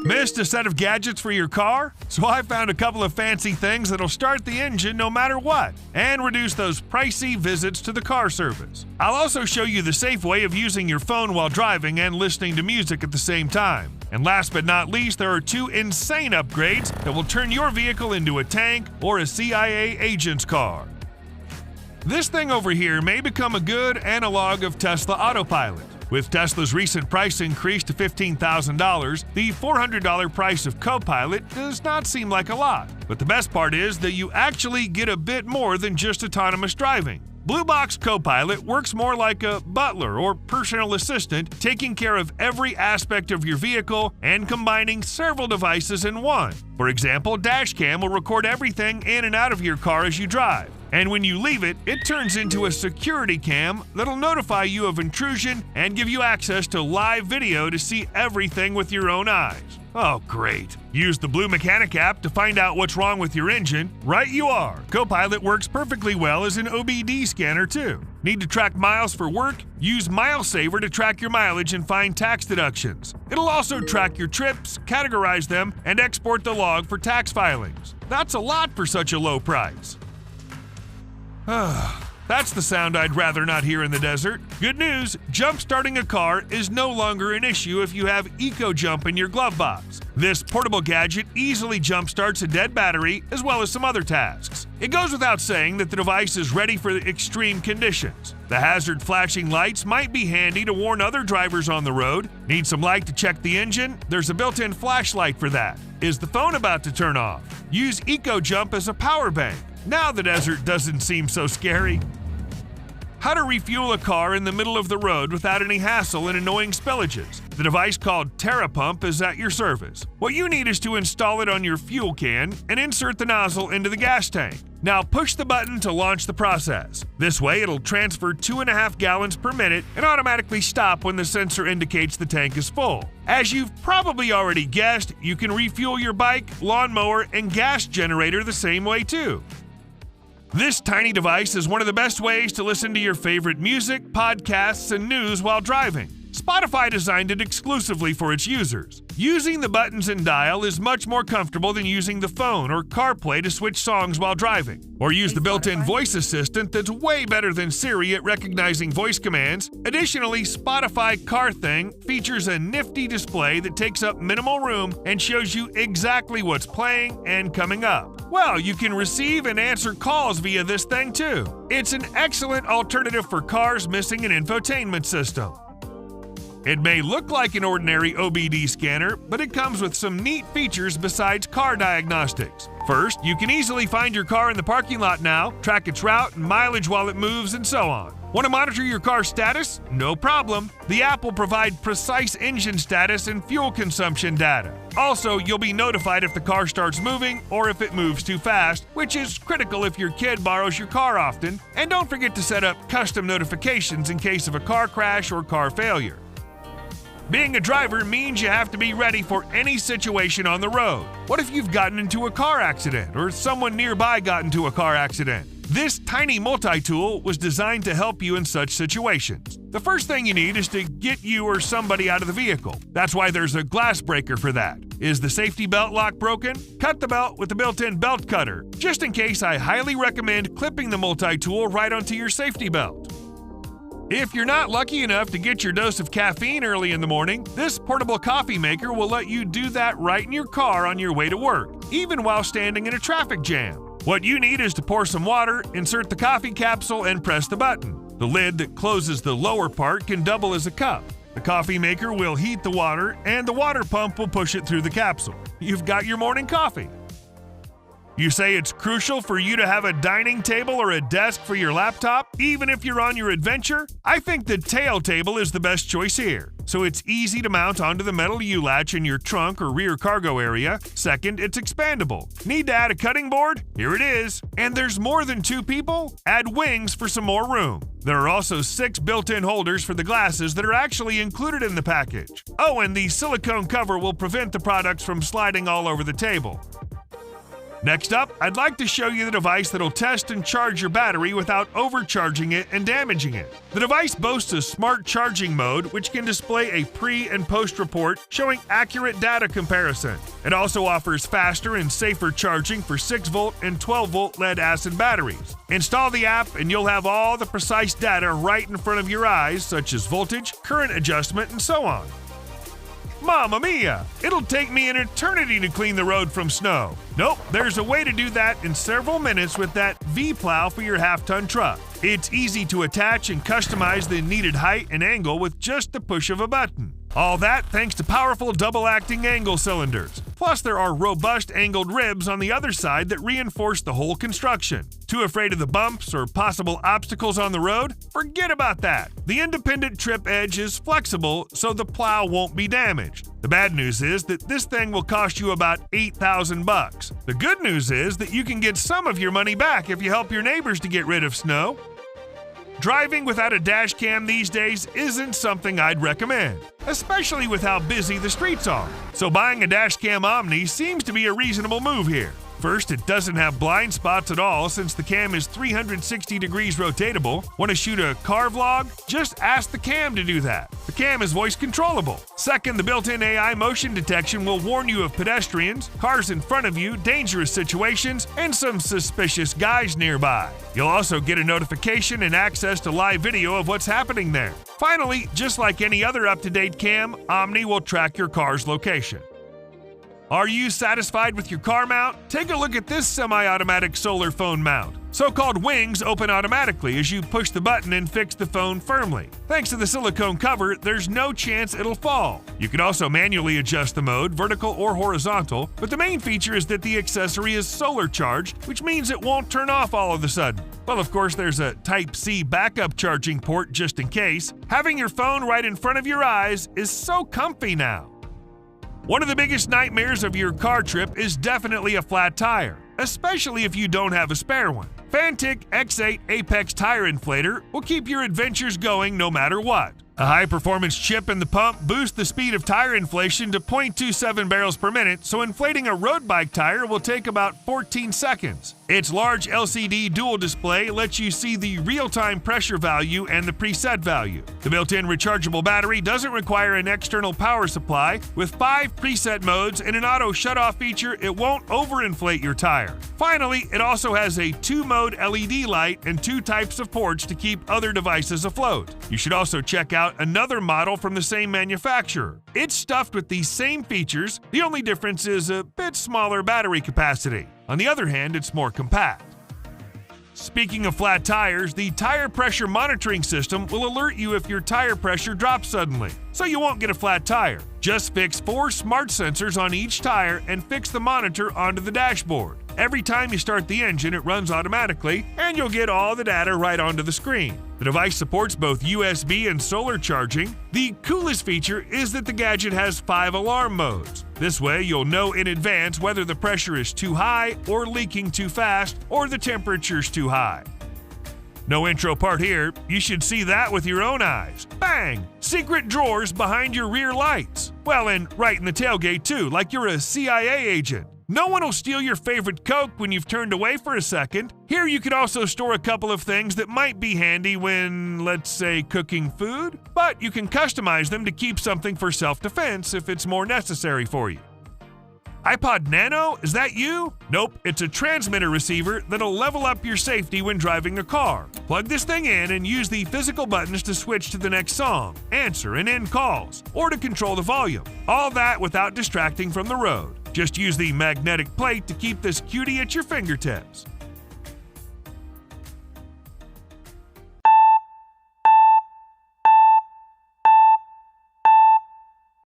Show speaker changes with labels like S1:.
S1: Missed a set of gadgets for your car? So I found a couple of fancy things that'll start the engine no matter what and reduce those pricey visits to the car service. I'll also show you the safe way of using your phone while driving and listening to music at the same time. And last but not least, there are 2 insane upgrades that will turn your vehicle into a tank or a CIA agent's car. This thing over here may become a good analog of Tesla Autopilot. With Tesla's recent price increase to $15,000, the $400 price of Co-pilot does not seem like a lot. But the best part is that you actually get a bit more than just autonomous driving. Bluebox Co-pilot works more like a butler or personal assistant, taking care of every aspect of your vehicle and combining several devices in one. For example, Dash Cam will record everything in and out of your car as you drive. And when you leave it, it turns into a security cam that'll notify you of intrusion and give you access to live video to see everything with your own eyes. Oh, great. Use the Blue Mechanic app to find out what's wrong with your engine. Right you are. Co-pilot works perfectly well as an OBD scanner too. Need to track miles for work? Use MileSaver to track your mileage and find tax deductions. It'll also track your trips, categorize them, and export the log for tax filings. That's a lot for such a low price. That's the sound I'd rather not hear in the desert. Good news, jump-starting a car is no longer an issue if you have EcoJump in your glove box. This portable gadget easily jump-starts a dead battery as well as some other tasks. It goes without saying that the device is ready for extreme conditions. The hazard flashing lights might be handy to warn other drivers on the road. Need some light to check the engine? There's a built-in flashlight for that. Is the phone about to turn off? Use EcoJump as a power bank. Now the desert doesn't seem so scary. How to refuel a car in the middle of the road without any hassle and annoying spillages. The device called Tera pump is at your service. What you need is to install it on your fuel can and insert the nozzle into the gas tank. Now push the button to launch the process. This way it'll transfer 2.5 gallons per minute and automatically stop when the sensor indicates the tank is full. As you've probably already guessed, you can refuel your bike, lawnmower, and gas generator the same way too. This tiny device is one of the best ways to listen to your favorite music, podcasts, and news while driving. Spotify designed it exclusively for its users. Using the buttons and dial is much more comfortable than using the phone or CarPlay to switch songs while driving. Or use the built-in voice assistant that's way better than Siri at recognizing voice commands. Additionally, Spotify Car Thing features a nifty display that takes up minimal room and shows you exactly what's playing and coming up. Well, you can receive and answer calls via this thing too. It's an excellent alternative for cars missing an infotainment system. It may look like an ordinary OBD scanner, but it comes with some neat features besides car diagnostics. First, you can easily find your car in the parking lot now, track its route and mileage while it moves, and so on. Want to monitor your car's status? No problem. The app will provide precise engine status and fuel consumption data. Also, you'll be notified if the car starts moving or if it moves too fast, which is critical if your kid borrows your car often. And don't forget to set up custom notifications in case of a car crash or car failure. Being a driver means you have to be ready for any situation on the road. What if you've gotten into a car accident or someone nearby got into a car accident? This tiny multi-tool was designed to help you in such situations. The first thing you need is to get you or somebody out of the vehicle. That's why there's a glass breaker for that. Is the safety belt lock broken? Cut the belt with the built-in belt cutter. Just in case, I highly recommend clipping the multi-tool right onto your safety belt. If you're not lucky enough to get your dose of caffeine early in the morning, this portable coffee maker will let you do that right in your car on your way to work, even while standing in a traffic jam. What you need is to pour some water, insert the coffee capsule, and press the button. The lid that closes the lower part can double as a cup. The coffee maker will heat the water, and the water pump will push it through the capsule. You've got your morning coffee. You say it's crucial for you to have a dining table or a desk for your laptop, even if you're on your adventure? I think the tail table is the best choice here. So it's easy to mount onto the metal U-latch in your trunk or rear cargo area. Second, it's expandable. Need to add a cutting board? Here it is. And there's more than 2 people? Add wings for some more room. There are also 6 built-in holders for the glasses that are actually included in the package. Oh, and the silicone cover will prevent the products from sliding all over the table. Next up, I'd like to show you the device that'll test and charge your battery without overcharging it and damaging it. The device boasts a smart charging mode which can display a pre- and post report showing accurate data comparison. It also offers faster and safer charging for 6-volt and 12-volt lead-acid batteries. Install the app and you'll have all the precise data right in front of your eyes, such as voltage, current adjustment, and so on. Mamma mia! It'll take me an eternity to clean the road from snow. Nope, there's a way to do that in several minutes with that V-Plow for your half-ton truck. It's easy to attach and customize the needed height and angle with just the push of a button. All that thanks to powerful double-acting angle cylinders. Plus, there are robust angled ribs on the other side that reinforce the whole construction. Too afraid of the bumps or possible obstacles on the road? Forget about that. The independent trip edge is flexible, so the plow won't be damaged. The bad news is that this thing will cost you about $8,000. The good news is that you can get some of your money back if you help your neighbors to get rid of snow. Driving without a dash cam these days isn't something I'd recommend, especially with how busy the streets are. So buying a Dash Cam Omni seems to be a reasonable move here. First, it doesn't have blind spots at all since the cam is 360 degrees rotatable. Want to shoot a car vlog? Just ask the cam to do that. The cam is voice controllable. Second, the built-in AI motion detection will warn you of pedestrians, cars in front of you, dangerous situations, and some suspicious guys nearby. You'll also get a notification and access to live video of what's happening there. Finally, just like any other up-to-date cam, Omni will track your car's location. Are you satisfied with your car mount? Take a look at this semi-automatic solar phone mount. So-called wings open automatically as you push the button and fix the phone firmly. Thanks to the silicone cover, there's no chance it'll fall. You can also manually adjust the mode, vertical or horizontal, but the main feature is that the accessory is solar charged, which means it won't turn off all of a sudden. Well, of course, there's a Type-C backup charging port just in case. Having your phone right in front of your eyes is so comfy now. One of the biggest nightmares of your car trip is definitely a flat tire, especially if you don't have a spare one. Fanttik X8 APEX tire inflator will keep your adventures going no matter what. A high-performance chip in the pump boosts the speed of tire inflation to 0.27 barrels per minute, so inflating a road bike tire will take about 14 seconds. Its large LCD dual display lets you see the real-time pressure value and the preset value. The built-in rechargeable battery doesn't require an external power supply. With 5 preset modes and an auto shutoff feature, it won't overinflate your tire. Finally, it also has a 2-mode LED light and 2 types of ports to keep other devices afloat. You should also check out another model from the same manufacturer. It's stuffed with these same features, the only difference is a bit smaller battery capacity. On the other hand, it's more compact. Speaking of flat tires, the tire pressure monitoring system will alert you if your tire pressure drops suddenly, so you won't get a flat tire. Just fix 4 smart sensors on each tire and fix the monitor onto the dashboard. Every time you start the engine, it runs automatically, and you'll get all the data right onto the screen. The device supports both USB and solar charging. The coolest feature is that the gadget has 5 alarm modes. This way, you'll know in advance whether the pressure is too high or leaking too fast or the temperature's too high. No intro part here, you should see that with your own eyes. Bang! Secret drawers behind your rear lights. Well, and right in the tailgate too, like you're a CIA agent. No one will steal your favorite Coke when you've turned away for a second. Here you could also store a couple of things that might be handy when, let's say, cooking food, but you can customize them to keep something for self-defense if it's more necessary for you. iPod Nano, is that you? Nope, it's a transmitter receiver that'll level up your safety when driving a car. Plug this thing in and use the physical buttons to switch to the next song, answer and end calls, or to control the volume. All that without distracting from the road. Just use the magnetic plate to keep this cutie at your fingertips.